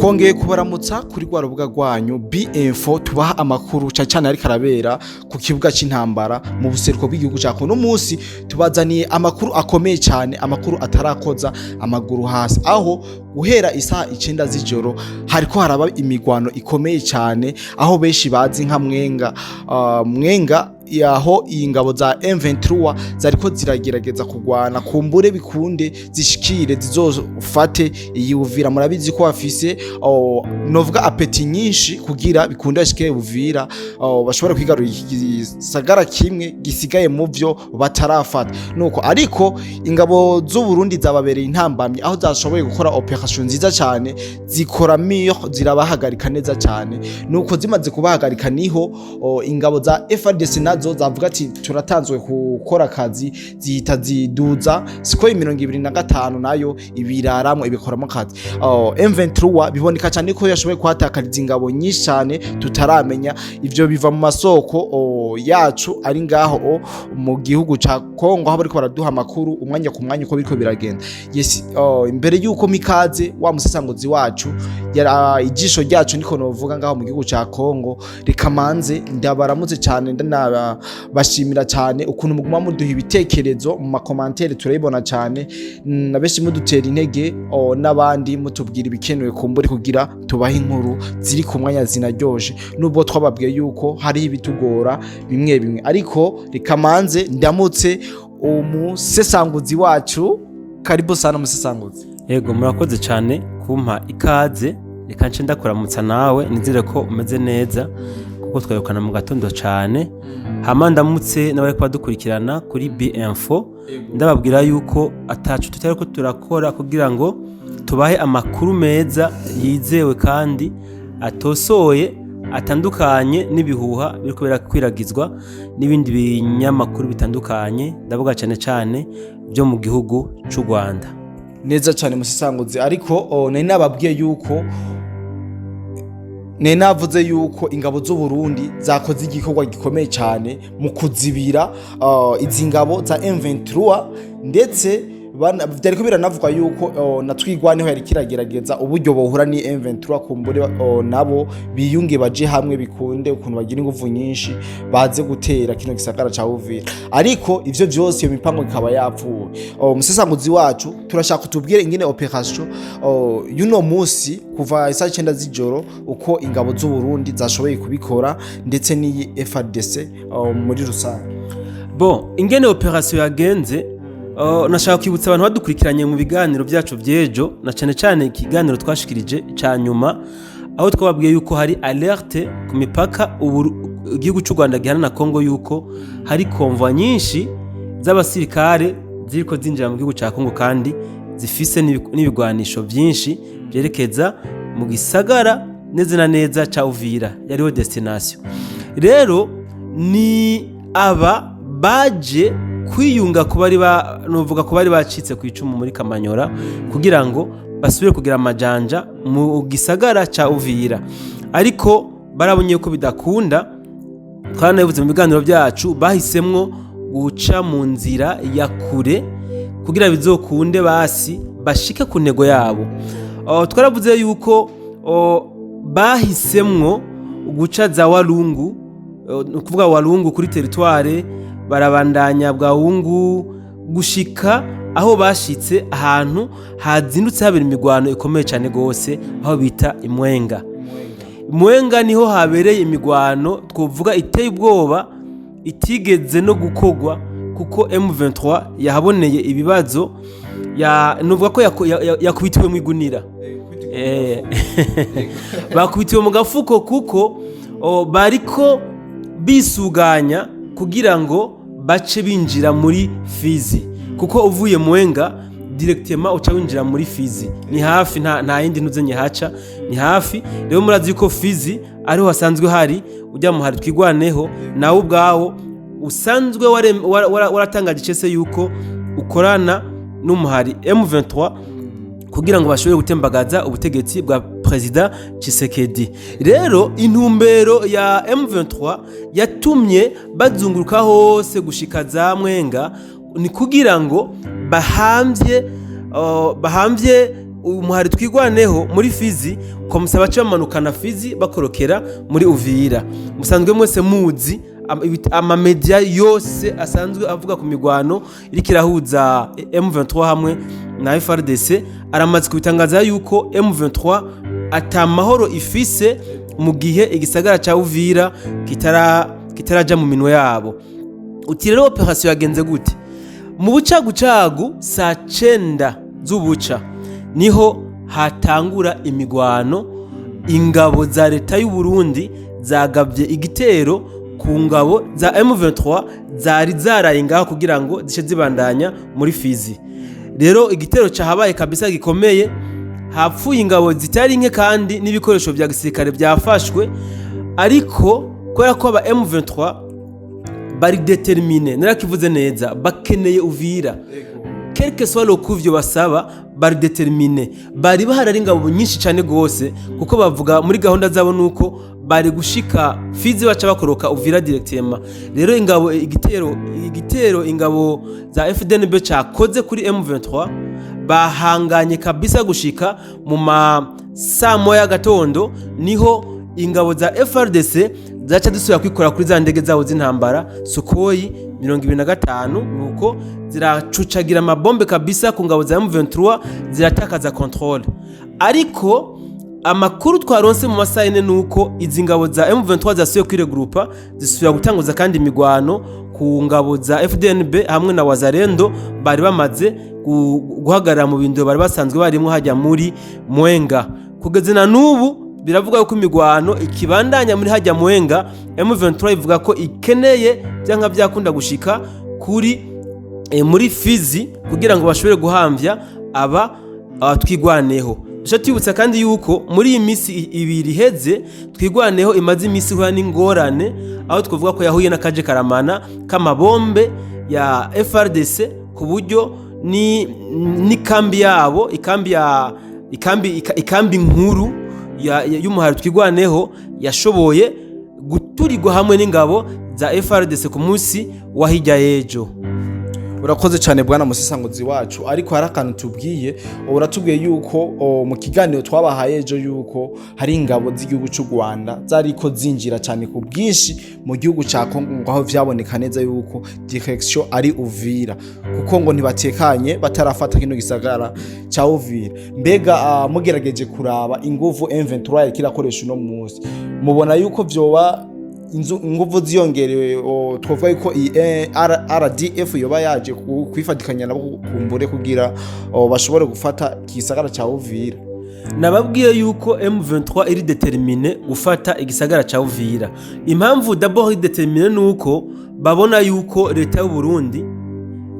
twongeye kubaramutsa kuri rwa rubuga rwanyu B-Info tubaha amakuru cyane ariko arabera ku kibuga cy'intambara mu buseruko bw'igihugu cyacu. No munsi tubazaniye amakuru akomeye cyane, amakuru atarakoza amaguru hasi, aho guhera isaha 9 z'ijoro hariko haraba imigwano ikomeye cyane, aho benshi bazi nka mwenga yaho ingabo za M23 zariko ziragerageza kugwana kumbure bikunde zishikire zizofate iyi Uvira. Murabizi ko bafise novuga apeti nyinshi kugira bikunde ashike Uvira bashobora kwigarurira igisagara kimwe gisigaye mu byo batarafata. Nuko ariko ingabo z'u Burundi zababereye intambamye, aho zashoboye gukora operation nziza cyane, zikora miyo zirabahagarika neza cyane. Nuko zimaze kubahagarika niho ingabo za FARDC nazo zavuga ati turatanzwe gukora akazi, zihita ziduza siko 25 nayo ibiraramwe ibikoramo akazi. M23 biboneka cyane ko yashoboye kwatakariza ingabo nyinshi cyane tutaramenya. Ivyo biva mu masoko yacu ari ngaho mu gihugu ca Kongo, aho bariko baraduha amakuru umwanya ku mwanya uko biriko biragenda. Yes, imbere yuko mikaze wa musesanguzi wacu ijisho ryacu niko novuga ngaho mu gihugu ca Kongo, rikamanze ndabaramutse cyane bashimira cyane ukuntu muguma muduha ibitekerezo mu makomantere, turayibona cyane na benshi mudutera intege n'abandi mutubwira ibikenewe kumbure kugira tubahe inkuru ziri ku mwanya zinaryoje, nubwo twababwiye yuko hari ibitugora bimwe ariko rikamanze ndamutse umusesanguzi wacu. Karibu sana musesanguzi. Yego, murakoze cyane kumpa ikaze. Reka nce ndakuramutsa nawe, nizere ko umeze neza kuko twayukana mu gatondo cyane. Hama ndamutse n'abari kubadukurikirana kuri B-Info, ndababwira yuko atacu tutari ko turakora kugira ngo tubahe amakuru meza yizewe kandi atosoye, atandukanye n'ibihuha biriko birakwiragizwa n'ibindi binyamakuru bitandukanye, ndavuga cyane byo mu gihugu cy'u Rwanda. Neza cyane musesanguzi, ariko nari nababwiye yuko navuze yuko ingabo z'u Burundi zakoze igikorwa gikomeye cyane mu kuzibira izi ngabo za M23, ndetse byariko biranavuga yuko natwigwaneho yari kiragerageza uburyo bohura ni M23 kumbure nabo biyunge baje hamwe bikunde ukuntu bagira ingufu nyinshi baze gutera kino gisagara ca Uvira. Ariko ivyo byose iyo mipango ikaba yapfuye. Umusesanguzi wacu turashaka kutubwire ingene operation yuno musi kuva isa 9 z'ijoro uko ingabo z'u Burundi zashoboye kubikora, ndetse ni FARDC muri rusange. Bon, ingene operation yagenze, nashaka kwibutsa abantu badukurikiranye mu biganiro byacu byejo, na cyane ikiganiro twashikirije ca nyuma, aho twababwiye yuko hari alerte ku mipaka igihugu cy'u Rwanda gihana na Kongo, yuko hari konvoi nyinshi z'abasirikare ziriko zinjira mu gihugu ca Kongo kandi zifise n'ibigwanisho byinshi byerekeza mu gisagara neza ca Uvira, yariho destination. Rero ni aba baje kwiyunga novuga ko bari bacitse ku icumu muri Kamanyora kugira ngo basubire kugira amajanja mu gisagara ca Uvira, ariko barabonye ko bidakunda. Twanavuze mu biganiro byacu bahisemwo guca mu nzira ya kure kugira bizokunde basi bashike ku ntego yabo. Twaravuze yuko bahisemwo guca za Walungu, kuvuga Walungu kuri territoire, barabandanya Bwahungu gushika aho bashitse ahantu hazindutse habera imigwano ikomeye cyane gose, aho bita Mwenga niho habereye imigwano twovuga iteye ubwoba, itigeze no gukogwa kuko M23 yahaboneye ibibazo, novuga ko yakubitiwe mu igunira, bakubitiwe mu gafuko kuko bariko bisuganya kugira ngo bace binjira muri Fizi, kuko uvuye Mwenga directement uca winjira muri Fizi, ni hafi, nta yindi ntuzenye haca, ni hafi. Rero murazi yuko Fizi ariho hasanzwe hari ujya mu hari twigwaneho, nawe ubwawo usanzwe waratangaje cese yuko ukorana n'umuhari M23 kugira ngo bashobore gutembagaza ubutegetsi bwa President Tshisekedi. Rero intumbero ya M23 yatumye bazunguruka hose gushika za Mwenga, ni kugira ngo bahambye umuhari twigwaneho muri Fizi komisa baca bamanukana Fizi bakorokera muri Uvira. Musanzwe mwese muzi amamedia yose asanzwe avuga ku migwano iri kirahuza M23 hamwe na FRDC aramaze kubitangaza yuko M23 atamahoro ifise mu gihe igisagara ca Uvira kitaraja mu minwe yabo. Uti rero operation yagenze gute? Mu bucagucagu saa 9 z'ubuca niho hatangura imigwano. Ingabo za leta y'u Burundi zagabye igitero ku ngabo za M23 zari zaraye ngaho kugira ngo zishe zibandanya muri Fizi. Rero igitero cyahabaye kabisa gikomeye, hapfuye ingabo zitari nke kandi n'ibikoresho bya gisirikare byafashwe, ariko kubera ko aba M23 bari determine, narakivuze neza, bakeneye Uvira. Quelque soit le kuvyo basaba bari determine, bari baharari ingabo nyinshi cyane gose, kuko bavuga muri gahunda zabo nuko bari gushika Fizi baca bakoroka Uvira directement. Rero ingabo igitero ingabo za FDNB cyakoze kuri M23 bahanganye kabisa gushika mu saa moya gatondo, niho ingabo za FRDC zaca dusubira kwikora kuri za ndege zabo z'intambara Sukhoi 25 nuko ziracucagira amabombe kabisa ku ngabo za M23 ziratakaza control. Ariko amakuru twaronse mu masaha ine nuko izi ngabo za M23 zasuye kwiregrupa zisubira gutanguza kandi imigwano ku ngabo za FDNB hamwe na Wazalendo bari bamaze guhagarara mu bindo bari basanzwe barimo hajya muri Mwenga. Kugeza na nubu biravuga yuko imigwano ikibandanya muri hajya Mwenga. M23 ivuga ko ikeneye byanka byakunda gushika kuri muri Fizi kugira ngo bashobore guhamvya aba twigwaneho. Twibutsa kandi yuko muri iyi minsi ibiri heze twigwaneho imaze iminsi hura n'ingorane, aho twavuga ko yahuye n'akaje karamana k'amabombe ya FRDC ku buryo ni kambi yabo ikambi nkuru y'umuhari twigwaneho yashoboye guturirwa hamwe n'ingabo za FRDC ku munsi wa hirya y'ejo. Urakoze cyane bwana musisanguzi wacu, ariko hari akantu tubwiye, uratubwiye yuko mu kiganiro twabahaye ejo yuko hari ingabo z'igihugu cy'u Rwanda zariko zinjira cyane ku bwinshi mu gihugu cya Kongo, aho vyaboneka neza yuko direction ari Uvira, kuko ngo ntibatekanye batarafata kino gisagara cya Uvira. Mbega mugerageje kuraba inguvu M23 kirakoresha no munsi, mubona yuko vyoba inguvu ziyongerewe twavuga yuko RDF yoba yaje kwifatikanya nabo kumbure kugira bashobore gufata igisagara cya Uvira? Nababwiye yuko M23 iri determine gufata igisagara cya Uvira. Impamvu d'abord iri determine nuko babona yuko leta y'u Burundi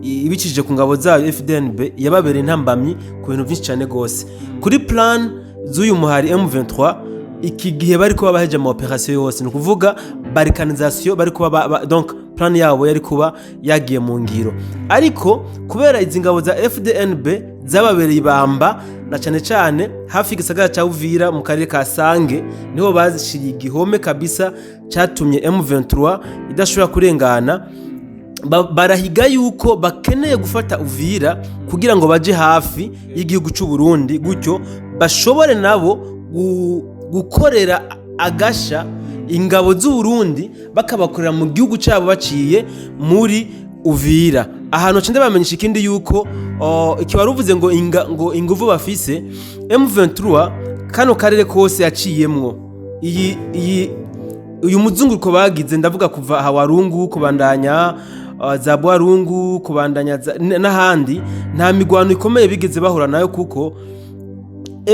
ibicishije ku ngabo zayo FDNB yababereye intambamyi ku bintu byinshi cyane gose. Kuri plan z'uyu muhari M23 iki gihe bari kuba baheje mu operation yose, no kuvuga barikanisation, bari kuba donc plan yabo yari kuba yagiye mu ngiro. Ariko kubera izi ngabo za FDNB zababereye ibamba na cyane hafi igisagara cya Uvira mu karere ka Sange, niho bazishiriye igihome kabisa cyatumye M23 idashobora kurengana. Barahiga yuko bakeneye gufata Uvira kugira ngo baje hafi y'igihugu cy'u Burundi, gutyo bashobore nabo gukorera agasha ingabo z'u Burundi bakabakorera mu gihugu cyabo baciye muri Uvira. Ahantu cende bamenyesha ikindi yuko ikibaruvuze ngo inguvu bafise M23 kano karere kose yaciyemwo uyu muzunguruko bagize, ndavuga kuva Hawarungu kubandanya za Bwarungu kubandanya n'ahandi, nta migwano ikomeye bigeze bahura nayo, kuko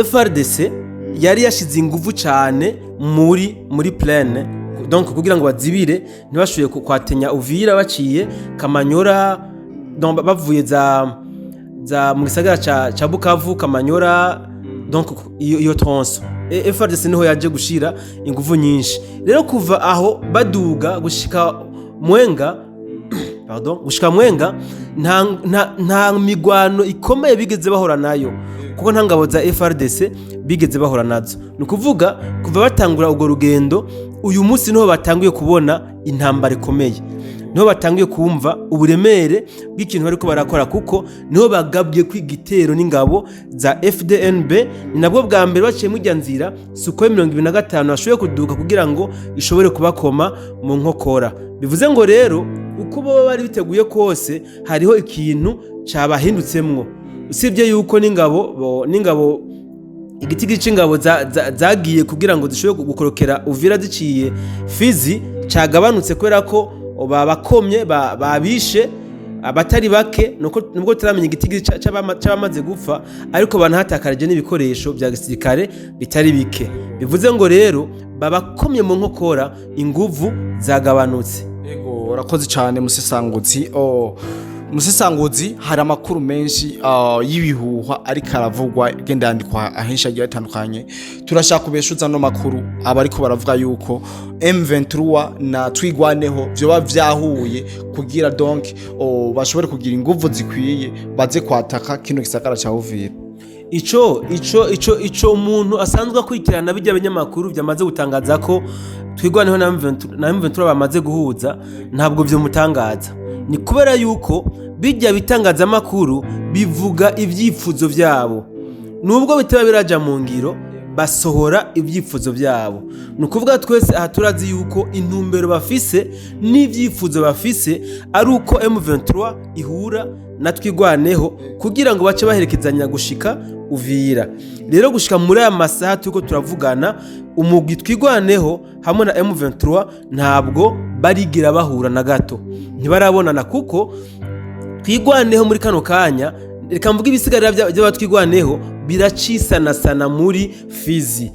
FRDC yari yashize inguvu cyane muri plaine, donc kugira ngo bazibire ntibashoboye kwatenya Uvira baciye Kamanyora, donc bavuye za mu gisagara ca Bukavu Kamanyora, donc iyo tronso FRDC niho yaje gushira inguvu nyinshi. Rero kuva aho baduga gushika Mwenga nta migwano ikomeye bigeze bahora nayo, kuko nta ngabo za FRDC bigeze bahora nazo. Ni kuvuga kuva batangura urwo rugendo uyu munsi niho batanguye kubona intambara ikomeye. niho batangiye kumva uburemere bw'ikintu bariko barakora, kuko niho bagabye kw'igitero n'ingabo za FDNB. ni nabwo bwa mbere baciye mu nzira Sukhoi 25 bashoboye kuduka kugira ngo ishobore kubakoma mu nkokora. bivuze ngo rero uko baba bari biteguye kose hariho ikintu cabahindutsemwo, usibye yuko n'ingabo igiti c'ingabo zagiye kugira ngo zishobore gukorokera Uvira ziciye Fizi cagabanutse kubera ko babakomye babishe abatari bake, nubwo turamenya igiti c'abamaze gupfa, ariko banahatakarije n'ibikoresho vya gisirikare bitari bike. bivuze ngo rero babakomye mu nkokora, inguvu zagabanutse. Ego urakoze cyane Musesanguzi. Musesanguzi, hari amakuru menshi y'ibihuha ariko aravugwa genda yandikwa ahenshi agiye atandukanye. turashaka kubeshuza no makuru abariko baravuga yuko M23 na Twigwaneho byoba vyahuye kugira donc bashobore kugira inguvu zikwiye baze kwataka kino gisagara ca Uvira. Ico umuntu asanzwe akurikirana bijya binyamakuru byamaze gutangaza ko Twigwaneho na M23 bamaze guhuza, ntabwo byo mutangaza. ni kubera yuko bijya bitangaza amakuru bivuga ibyifuzo byabo, nubwo bitaba biraja mu ngiro basohora ibyifuzo byabo. ni ukuvuga twese aha turazi yuko intumbero bafise n'ibyifuzo bafise ari uko M23 ihura na Twigwaneho kugira ngo bace baherekezanya gushika Uvira. rero gushika muri aya masaha turiko turavugana, umugwi Twigwaneho hamwe na M23 ntabwo barigira bahura na gato, ntibarabonana, kuko Twigwaneho muri kano kanya, reka mvuga ibisigarira by'abatwigwaneho biracisanasana muri Fizi,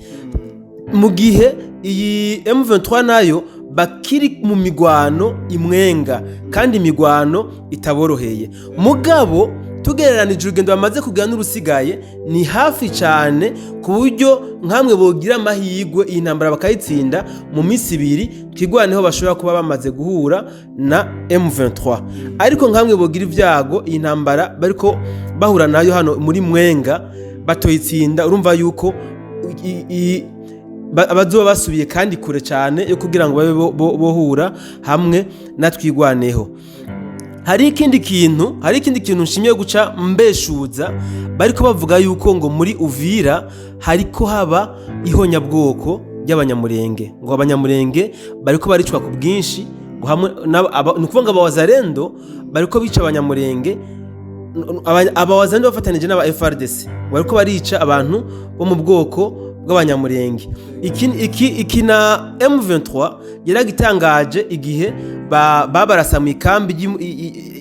mu gihe iyi M23 nayo bakiri mu migwano imwenga kandi imigwano itaboroheye. mugabo tugereranije urugendo bamaze kugira n'urusigaye ni hafi cyane, ku buryo nkamwe bogira amahirwe iyi ntambara bakayitsinda mu minsi 2 Twigwaneho bashobora kuba bamaze guhura na M23. ariko nkamwe bogira ibyago iyi ntambara bariko bahura nayo hano muri mwenga batoyitsinda, urumva yuko abazoba basubiye kandi kure cyane yo kugira ngo babe bohura hamwe na Twigwaneho. hari ikindi kintu nshimiye guca mbeshuza, bariko bavuga yuko ngo muri Uvira hariko haba ihonyabwoko ry'abanyamurenge, ngo abanyamurenge bariko baricwa ku bwinshi, ni ukuvuga ngo abawazarendo bariko bica abanyamurenge, abawazarendo bafatanije n'aba FRDC bariko barica abantu bo mu bwoko bw'abanyamurenge. iki na M23 yaragitangaje igihe babarasa mu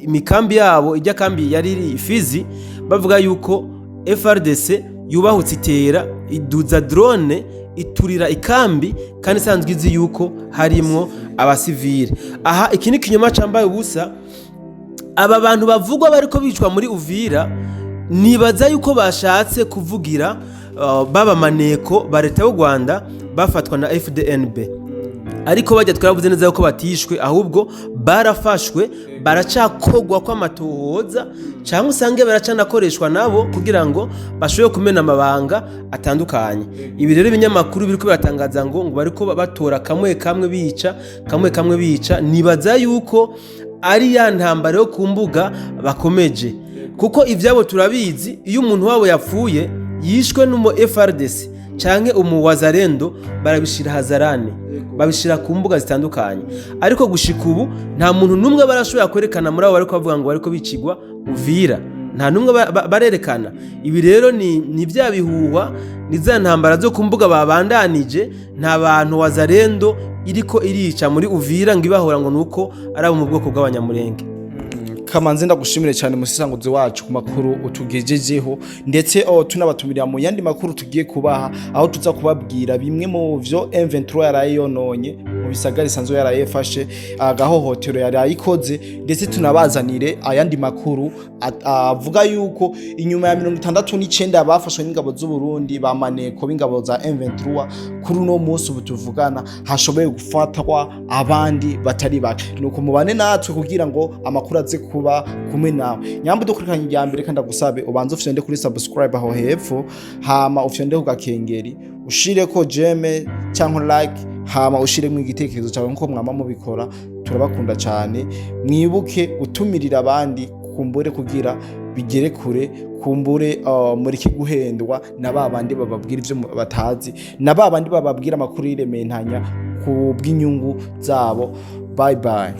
imikambi yabo, ijya kambi yari iri Fizi, bavuga yuko FRDC yubahutse itera iduza drone iturira ikambi, kandi isanzwe izi yuko harimwo abasivile. aha iki ni kinyoma cambaye ubusa. aba bantu bavugwa bariko bicwa muri Uvira, nibaza yuko bashatse kuvugira baba maneko ba leta y'u Rwanda bafatwa na FDNB, ariko bajya twaravuze neza yuko batishwe, ahubwo barafashwe, baracakogwa kwa matohoza, cyangwa usange baracanakoreshwa nabo kugira ngo bashobore kumena amabanga atandukanye. ibi rero ibinyamakuru biriko biratangaza ngo bariko batora kamwe kamwe bica, nibaza yuko ari ya ntambara yo kumbuga bakomeje, kuko ivyabo turabizi. iyo umuntu wabo yapfuye yishwe n'umu FRDC canke umuwazarendo, barabishira hazarane, babishira ku mbuga zitandukanye, ariko gushika ubu nta muntu numwe barashobora kwerekana muri abo bariko bavuga ngo bariko bicigwa Uvira, nta numwe barerekana. ibi rero ni bya bihuha, ni za ntambara zo ku mbuga babandanije, nta bantu wazarendo iriko irica muri Uvira ngo ibahora ngo nuko ari abo mu bwoko bw'abanyamurenge. Kamanzi ndagushimire cyane Musesanguzi wacu ku makuru utugejejeho, ndetse tunabatumirira mu yandi makuru tugiye kubaha, aho tuza kubabwira bimwe mu vyo M23 yaraye yononye mu bisagara isanzwe yarayefashe, agahohotero yarayikoze, ndetse tunabazanire ayandi makuru avuga yuko inyuma ya 69 bafashwe n'ingabo z'u Burundi bamaneko b'ingabo za M23, kuri uno munsi ubutuvugana hashoboye gufatwa abandi batari bake. nuko mubane natwe kugira ngo amakuru aze kuba kumwe nawe. nyamba dukurikiranye ijya mbere kandi agusabe ubanze ufyonde kuri subscribe aho hepfo, hama ufyonde ku gakengeri, ushire ko jeme cyangwa like, hama ushire mu igitekerezo cyawe nko mwama mubikora. turabakunda cyane, mwibuke gutumirira abandi kumbure kugira bigere kure, kumbure muri kiguhendwa na babandi bababwira ivyo batazi, na babandi bababwira amakuru y'irementanya ku bw'inyungu zabo. Bye bye.